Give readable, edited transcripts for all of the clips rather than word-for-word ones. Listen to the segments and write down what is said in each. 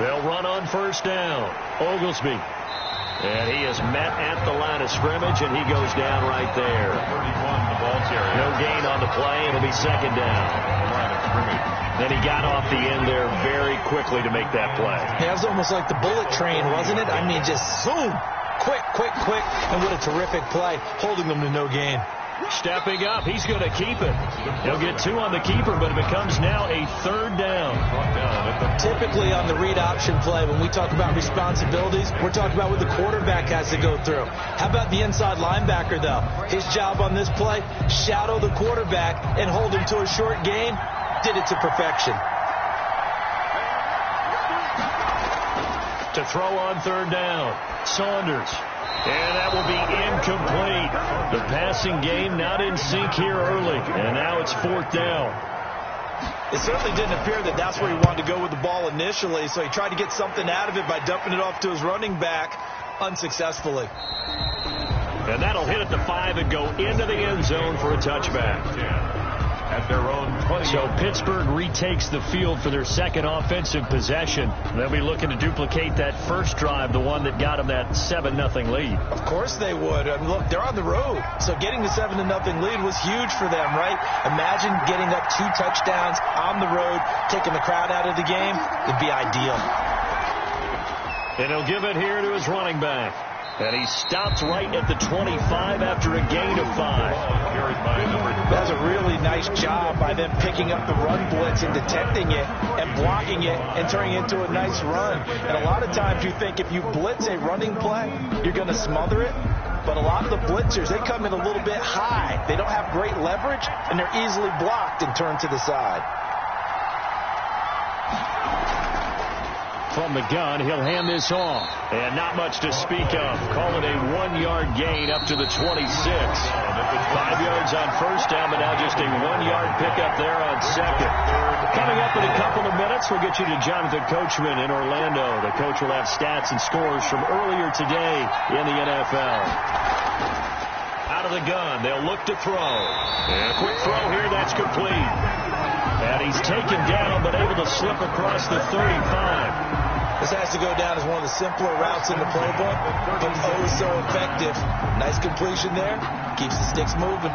They'll run on first down. Oglesby. And he is met at the line of scrimmage, and he goes down right there. 31, the ball carrier. No gain on the play. It'll be second down. Line of scrimmage. Then he got off the end there very quickly to make that play. Yeah, it was almost like the bullet train, wasn't it? I mean, just zoom. Quick, quick, quick. And what a terrific play, holding them to no gain. Stepping up, he's going to keep it. He'll get 2 on the keeper, but it becomes now a third down. Typically on the read option play, when we talk about responsibilities, we're talking about what the quarterback has to go through. How about the inside linebacker, though? His job on this play, shadow the quarterback and hold him to a short gain. Did it to perfection. To throw on third down, Saunders. And that will be incomplete. The passing game not in sync here early. And now it's fourth down. It certainly didn't appear that that's where he wanted to go with the ball initially, so he tried to get something out of it by dumping it off to his running back unsuccessfully. And that'll hit at the 5 and go into the end zone for a touchback. At their own 20. So Pittsburgh retakes the field for their second offensive possession. They'll be looking to duplicate that first drive, the one that got them that 7-0 lead. Of course they would. I mean, look, they're on the road. So getting the 7-0 lead was huge for them, right? Imagine getting up 2 touchdowns on the road, taking the crowd out of the game. It'd be ideal. And he'll give it here to his running back. And he stops right at the 25 after a gain of 5. That's a really nice job by them picking up the run blitz and detecting it and blocking it and turning it into a nice run. And a lot of times you think if you blitz a running play, you're going to smother it. But a lot of the blitzers, they come in a little bit high. They don't have great leverage, and they're easily blocked and turned to the side. From the gun, he'll hand this off. And not much to speak of. Call it a 1-yard gain up to the 26. 5 yards on first down, but now just a 1-yard pickup there on second. Coming up in a couple of minutes, we'll get you to Jonathan Coachman in Orlando. The coach will have stats and scores from earlier today in the NFL. Out of the gun, they'll look to throw. And a quick throw here, that's complete. And he's taken down, but able to slip across the 35. This has to go down as one of the simpler routes in the playbook, but oh so effective. Nice completion there. Keeps the sticks moving.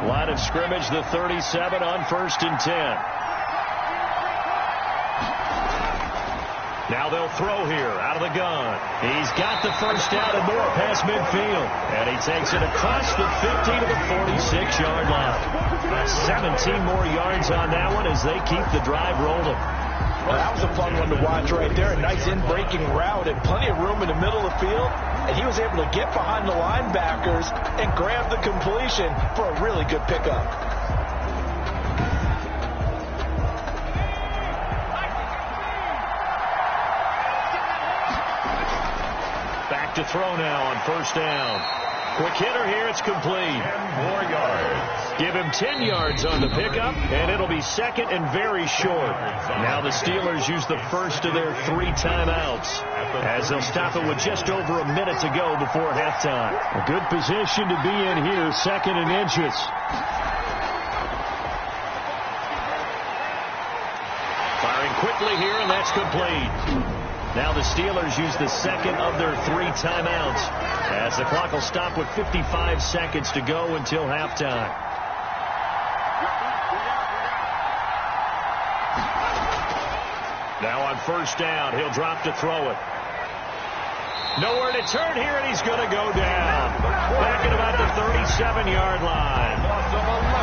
Line of scrimmage, the 37 on 1st and 10. Now they'll throw here out of the gun. He's got the first down and more past midfield. And he takes it across the 50 to the 46-yard line. 17 more yards on that one as they keep the drive rolling. Well, that was a fun one to watch right there. A nice in-breaking route and plenty of room in the middle of the field. And he was able to get behind the linebackers and grab the completion for a really good pickup. To throw now on first down. Quick hitter here, it's complete. 10 more yards. Give him 10 yards on the pickup, and it'll be second and very short. Now the Steelers use the first of their 3 timeouts as they'll stop it with just over a minute to go before halftime. A good position to be in here, 2nd and inches. Firing quickly here, and that's complete. Now the Steelers use the second of their 3 timeouts as the clock will stop with 55 seconds to go until halftime. Now on first down, he'll drop to throw it. Nowhere to turn here, and he's going to go down. Back at about the 37-yard line.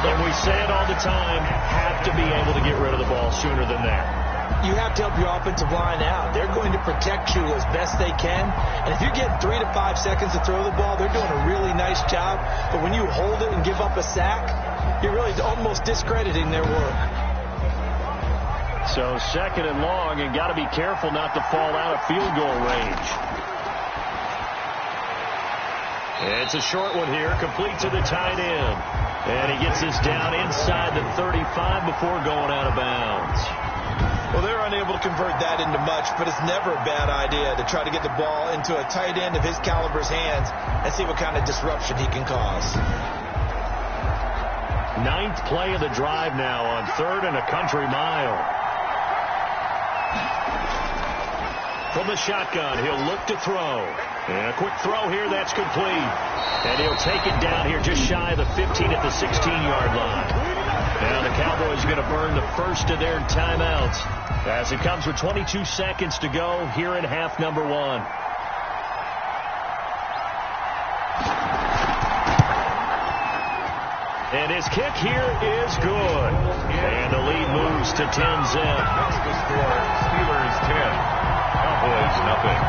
And we say it all the time, have to be able to get rid of the ball sooner than that. You have to help your offensive line out. They're going to protect you as best they can. And if you get 3 to 5 seconds to throw the ball, they're doing a really nice job. But when you hold it and give up a sack, you're really almost discrediting their work. So 2nd and long, and got to be careful not to fall out of field goal range. It's a short one here, complete to the tight end. And he gets this down inside the 35 before going out of bounds. Well, they're unable to convert that into much, but it's never a bad idea to try to get the ball into a tight end of his caliber's hands and see what kind of disruption he can cause. 9th play of the drive now on 3rd and a country mile. From the shotgun, he'll look to throw. And a quick throw here, that's complete. And he'll take it down here just shy of the 15 at the 16-yard line. Now the Cowboys are going to burn the first of their timeouts as it comes with 22 seconds to go here in half number 1. And his kick here is good. And the lead moves to 10-zip. That's the score. Steelers 10. Cowboys nothing.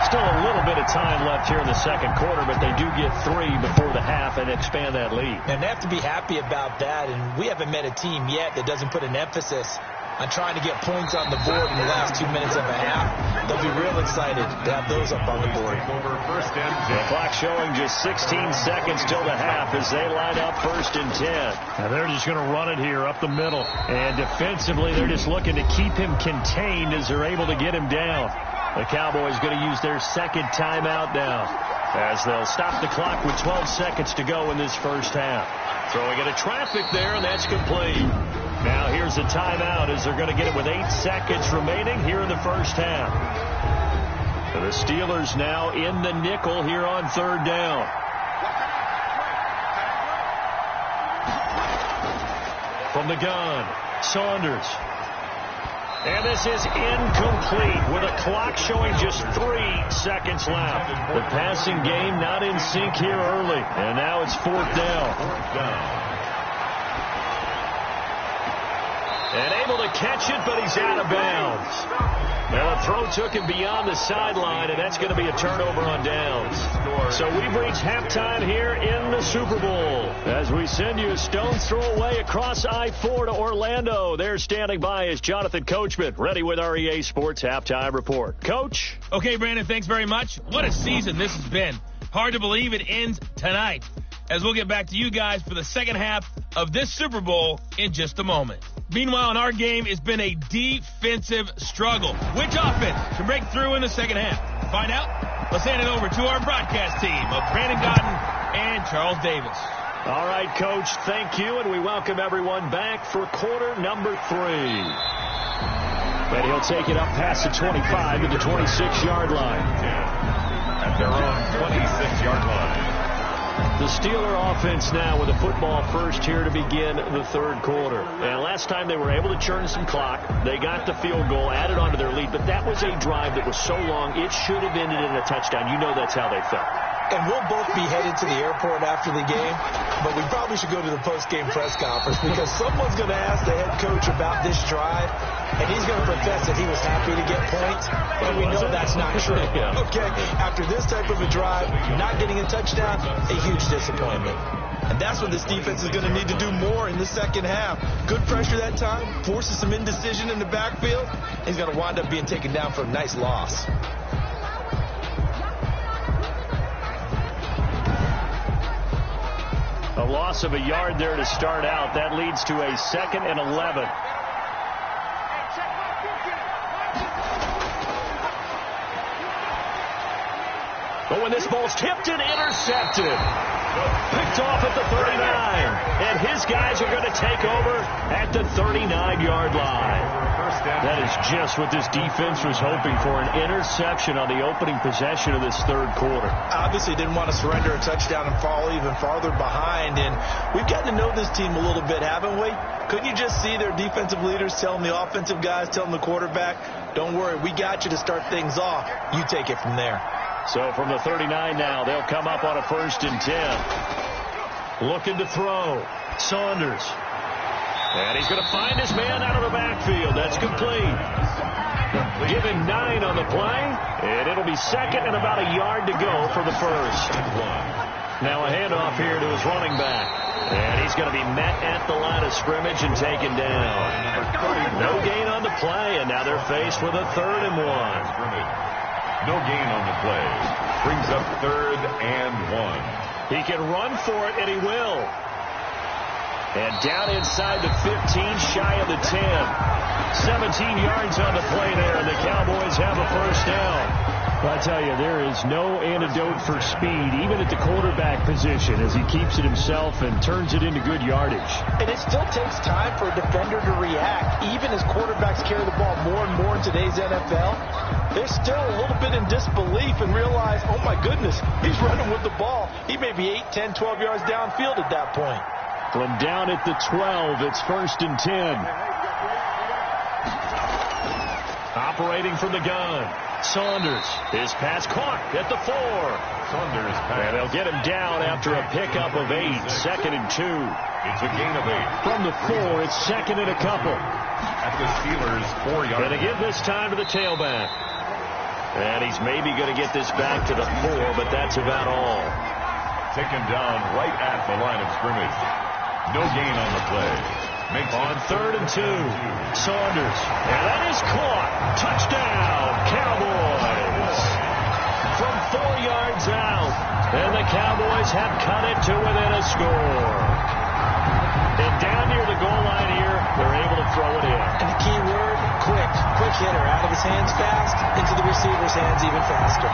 Still a little bit of time left here in the second quarter, but they do get 3 before the half and expand that lead. And they have to be happy about that, and we haven't met a team yet that doesn't put an emphasis on trying to get points on the board in the last 2 minutes of a half. They'll be real excited to have those up on the board. The clock showing just 16 seconds till the half as they line up 1st and 10. Now they're just going to run it here up the middle. And defensively, they're just looking to keep him contained as they're able to get him down. The Cowboys going to use their second timeout now as they'll stop the clock with 12 seconds to go in this first half. Throwing into traffic there, and that's complete. Now here's the timeout as they're going to get it with 8 seconds remaining here in the first half. So the Steelers now in the nickel here on 3rd down. From the gun, Saunders. And this is incomplete with a clock showing just 3 seconds left. The passing game not in sync here early. And now it's 4th down. And able to catch it, but he's out of bounds. Now the throw took him beyond the sideline, and that's going to be a turnover on downs. So we've reached halftime here in the Super Bowl as we send you a stone's throw away across I-4 to Orlando. There standing by is Jonathan Coachman, ready with our EA Sports Halftime Report. Coach? Okay, Brandon, thanks very much. What a season this has been. Hard to believe it ends tonight, as we'll get back to you guys for the second half of this Super Bowl in just a moment. Meanwhile, in our game, it's been a defensive struggle. Which offense can break through in the second half? To find out, let's hand it over to our broadcast team of Brandon Godden and Charles Davis. All right, Coach, thank you, and we welcome everyone back for quarter number 3. But he'll take it up past the 25 to the 26-yard line. At their own 26-yard line. The Steeler offense now with a football first here to begin the 3rd quarter. And last time they were able to churn some clock. They got the field goal, added on to their lead. But that was a drive that was so long, it should have ended in a touchdown. You know that's how they felt. And we'll both be headed to the airport after the game, but we probably should go to the post-game press conference because someone's going to ask the head coach about this drive, and he's going to profess that he was happy to get points, and we know that's not true. Okay, after this type of a drive, not getting a touchdown, a huge disappointment. And that's what this defense is going to need to do more in the second half. Good pressure that time, forces some indecision in the backfield. He's going to wind up being taken down for a nice loss. A loss of a yard there to start out. That leads to a 2nd and 11. But when this ball's tipped and intercepted, picked off at the 39. And his guys are going to take over at the 39-yard line. That is just what this defense was hoping for, an interception on the opening possession of this 3rd quarter. Obviously didn't want to surrender a touchdown and fall even farther behind, and we've gotten to know this team a little bit, haven't we? Couldn't you just see their defensive leaders telling the offensive guys, telling the quarterback, don't worry, we got you to start things off. You take it from there. So from the 39 now, they'll come up on a 1st and 10. Looking to throw. Saunders. And he's going to find his man out of the backfield. That's complete. Give him 9 on the play. And it'll be 2nd and about a yard to go for the first. Now a handoff here to his running back. And he's going to be met at the line of scrimmage and taken down. No gain on the play, and now they're faced with a 3rd and 1. No gain on the play. Brings up 3rd and 1. He can run for it, and he will. And down inside the 15, shy of the 10. 17 yards on the play there, and the Cowboys have a first down. Well, I tell you, there is no antidote for speed, even at the quarterback position, as he keeps it himself and turns it into good yardage. And it still takes time for a defender to react. Even as quarterbacks carry the ball more and more in today's NFL, they're still a little bit in disbelief and realize, oh my goodness, he's running with the ball. He may be 8, 10, 12 yards downfield at that point. From down at the 12, it's 1st and 10. Operating from the gun. Saunders. His pass caught at the 4. Saunders pass. And they'll get him down after a pickup of 8. 2nd and 2. It's a gain of 8. From the 4, it's 2nd and a couple. At the Steelers' 4-yard line. Going to give this time to the tailback. And he's maybe going to get this back to the 4, but that's about all. Taken down right at the line of scrimmage. No gain on the play. Makes on 3rd and 2. Saunders. And that is caught. Touchdown, Cowboys. From 4 yards out. And the Cowboys have cut it to within a score. And down near the goal line here, they're able to throw it in. And the key word, quick. Quick hitter. Out of his hands fast, into the receiver's hands even faster.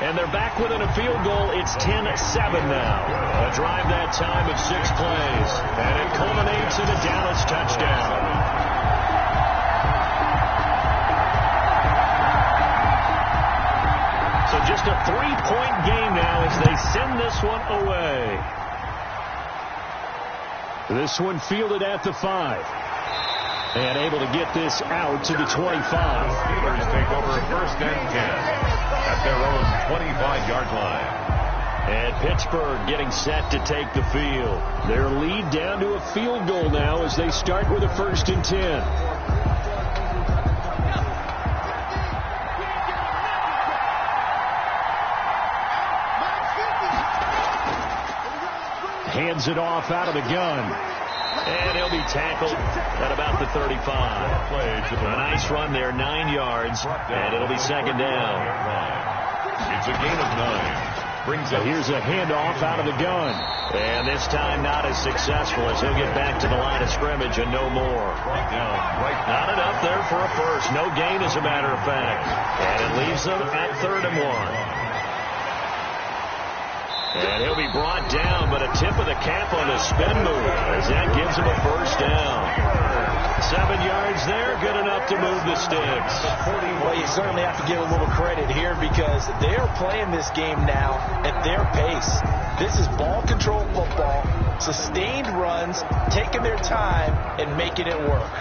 And they're back within a field goal. It's 10-7 now. A drive that time of 6 plays. And it culminates in a Dallas touchdown. So just a 3-point game now as they send this one away. This one fielded at the 5. And able to get this out to the 25. Steelers take over 1st and 10. At their own 25-yard line. And Pittsburgh getting set to take the field. Their lead down to a field goal now as they start with a 1st and 10. Hands it off out of the gun. And he'll be tackled at about the 35. A nice run there, 9 yards, and it'll be 2nd down. It's a gain of 9. Brings up. Here's a handoff out of the gun. And this time not as successful as he'll get back to the line of scrimmage and no more. Not enough there for a first. No gain, as a matter of fact. And it leaves them at 3rd and 1. And he'll be brought down, but a tip of the cap on the spin move as that gives him a first down. 7 yards there, good enough to move the sticks. Well, you certainly have to give a little credit here because they are playing this game now at their pace. This is ball control football, sustained runs, taking their time and making it work.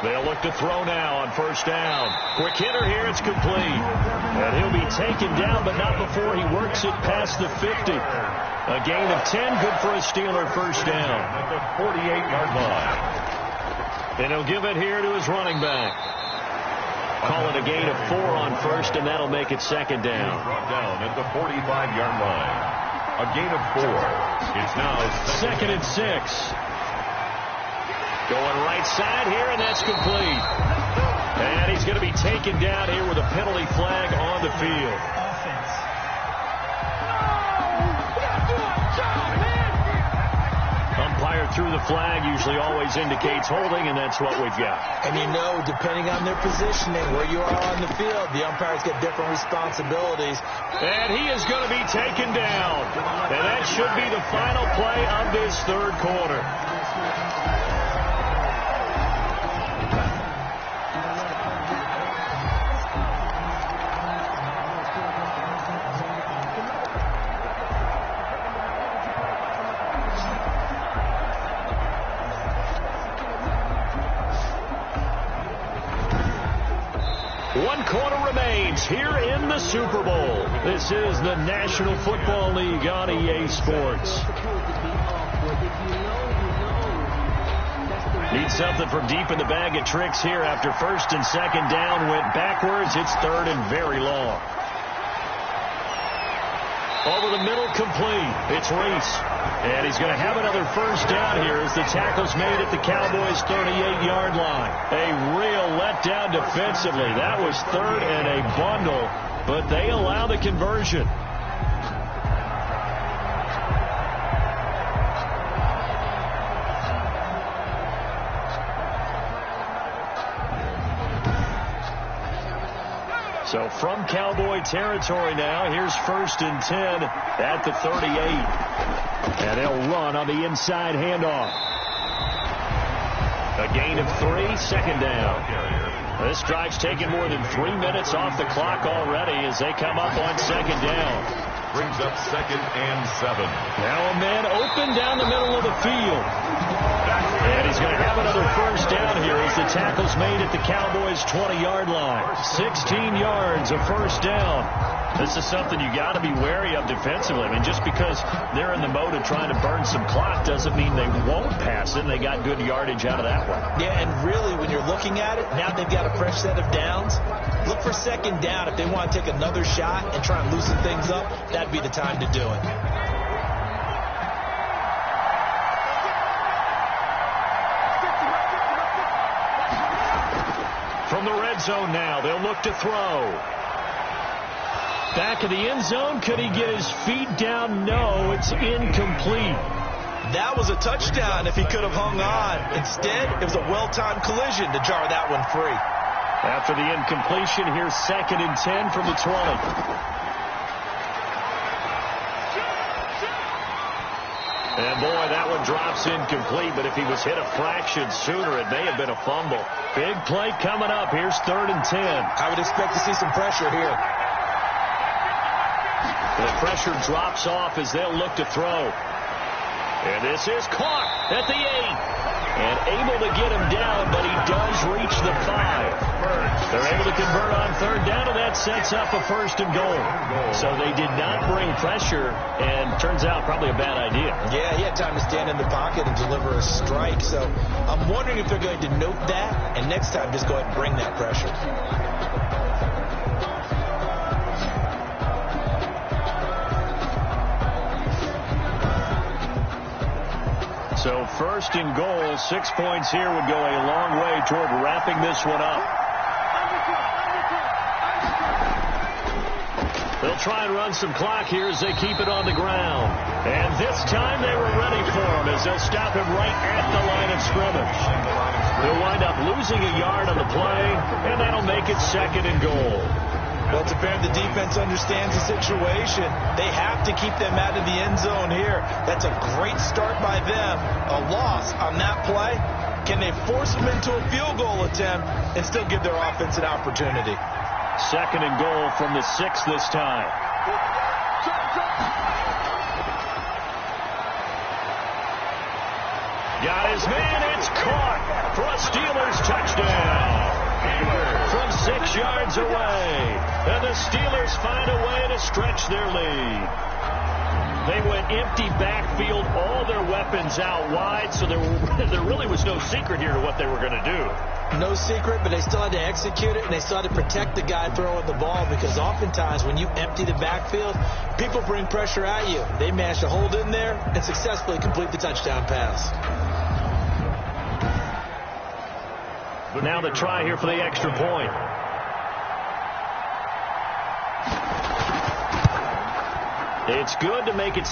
They'll look to throw now on 1st down. Quick hitter here, it's complete. And he'll be taken down, but not before he works it past the 50. A gain of 10, good for a Steeler first down. At the 48-yard line. And he'll give it here to his running back. Call it a gain of 4 on 1st, and that'll make it 2nd down. Brought down at the 45-yard line. A gain of 4. It's now 2nd and 6. Going right side here, and that's complete. And he's going to be taken down here with a penalty flag on the field. Umpire threw the flag, usually always indicates holding, and that's what we've got. And you know, depending on their positioning, where you are on the field, the umpires get different responsibilities. And he is going to be taken down. And that should be the final play of this 3rd quarter. 1 quarter remains here in the Super Bowl. This is the National Football League on EA Sports. Need something from deep in the bag of tricks here after first and second down went backwards. It's third and very long. Over the middle, complete. It's Reese. And he's going to have another first down here as the tackle's made at the Cowboys' 38-yard line. A real letdown defensively. That was third and a bundle, but they allow the conversion. So from Cowboy territory now, here's first and 10 at the 38. And they'll run on the inside handoff. A gain of 3, second down. This drive's taken more than 3 minutes off the clock already as they come up on second down. Brings up second and 7. Now a man open down the middle of the field. And he's going to have another first down here as the tackle's made at the Cowboys' 20-yard line. 16 yards, a first down. This is something you got to be wary of defensively. I mean, just because they're in the mode of trying to burn some clock doesn't mean they won't pass it. They got good yardage out of that one. Yeah, and really, when you're looking at it, now they've got a fresh set of downs. Look for second down. If they want to take another shot and try and loosen things up, that'd be the time to do it. From the red zone now, they'll look to throw. Back of the end zone, could he get his feet down? No, it's incomplete. That was a touchdown if he could have hung on. Instead, it was a well-timed collision to jar that one free. After the incompletion, here's second and 10 from the 20. And boy, that one drops incomplete, but if he was hit a fraction sooner, it may have been a fumble. Big play coming up. Here's third and 10. I would expect to see some pressure here. The pressure drops off as they'll look to throw. And this is caught at the 8. And able to get him down, but he does reach the 5. They're able to convert on third down, and that sets up a first and goal. So they did not bring pressure, and turns out probably a bad idea. Yeah, he had time to stand in the pocket and deliver a strike. So I'm wondering if they're going to note that, and next time just go ahead and bring that pressure. So first and goal, 6 points here would go a long way toward wrapping this one up. They'll try and run some clock here as they keep it on the ground. And this time they were ready for him as they'll stop him right at the line of scrimmage. They'll wind up losing a yard on the play, and that'll make it second and goal. Well, it's apparent the defense understands the situation. They have to keep them out of the end zone here. That's a great start by them. A loss on that play. Can they force them into a field goal attempt and still give their offense an opportunity? Second and goal from the 6 this time. Got his man. It's caught for a Steelers touchdown. From 6 yards away. And the Steelers find a way to stretch their lead. They went empty backfield, all their weapons out wide, so there really was no secret here to what they were going to do. No secret, but they still had to execute it, and they still had to protect the guy throwing the ball, because oftentimes when you empty the backfield, people bring pressure at you. They managed to hold in there and successfully complete the touchdown pass. Now the try here for the extra point. It's good to make it